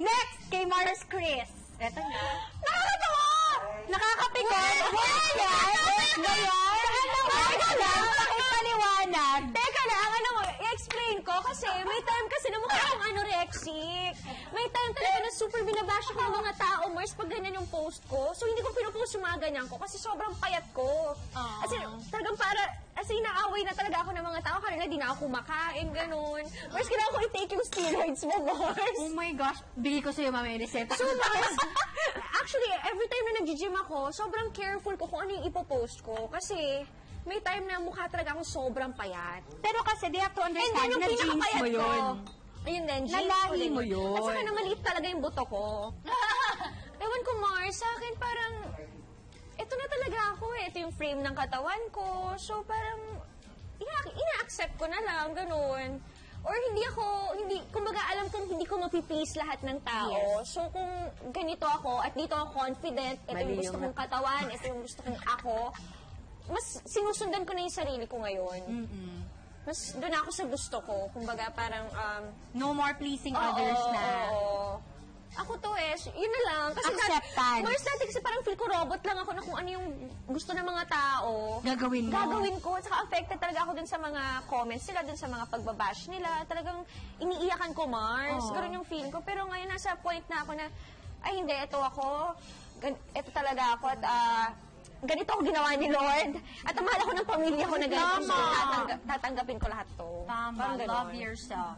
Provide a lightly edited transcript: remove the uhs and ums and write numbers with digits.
Next, kay Mars Chris. Eto na. Nakakatawa! Nakakapikon. Ngayon, pakipaliwanag. Teka lang, i-explain ko kasi may time kasi na mukha akong anorexic. May time talaga na super binabash ko ng mga tao, Mars, pag ganyan yung post ko. So, hindi ko pinupost yung mga ganyan ko kasi sobrang payat ko. Kasi talagang inaaway na talaga ako ng mga tao. Kanina, di na ako kumakain, ganun. Mars, kailangan ko i-take yung steroids mo, Mars. Oh my gosh, bigay ko sa'yo mamaya yung reseta. So, Mars, actually, every time na nag-gym ako, sobrang careful ko kung ano yung ipopost ko. Kasi, may time na mukha talaga ako sobrang payat. Pero kasi, they have to And understand then, yung na jeans pinakapayat mo yun. Ayun din, jeans Nalahi ko mo din. yun. At saka na maliit talaga yung buto ko. Ewan ko, Mars, sa akin parang, ito na talaga ako eh. Ito yung frame ng katawan ko. So, parang, ina-accept ko na lang, ganun. Or kumbaga alam kong hindi ko mapiplease lahat ng tao. Yes. So, kung ganito ako, at dito ako confident, ito yung gusto kong katawan, ito yung gusto kong ako, mas sinusundan ko na yung sarili ko ngayon. Mas doon ako sa gusto ko. Kumbaga parang, No more pleasing others na. Oo. Ako to yun na lang. Kasi Acceptance. Mars, dati kasi parang feel ko robot lang ako na kung ano yung gusto ng mga tao. Gagawin mo. Gagawin ko. At saka affected talaga ako dun sa mga comments nila, dun sa mga pagbabash nila. Talagang iniiyakan ko, Mars. Ganun yung feeling ko. Pero ngayon, nasa point na ako na, ay hindi, ito ako. Ito talaga ako. At ganito ako ginawa ni Lord. At ang mahal ako ng pamilya ko na ganito. So, tatanggapin ko lahat to. Tama. Parang ganon. Love yourself.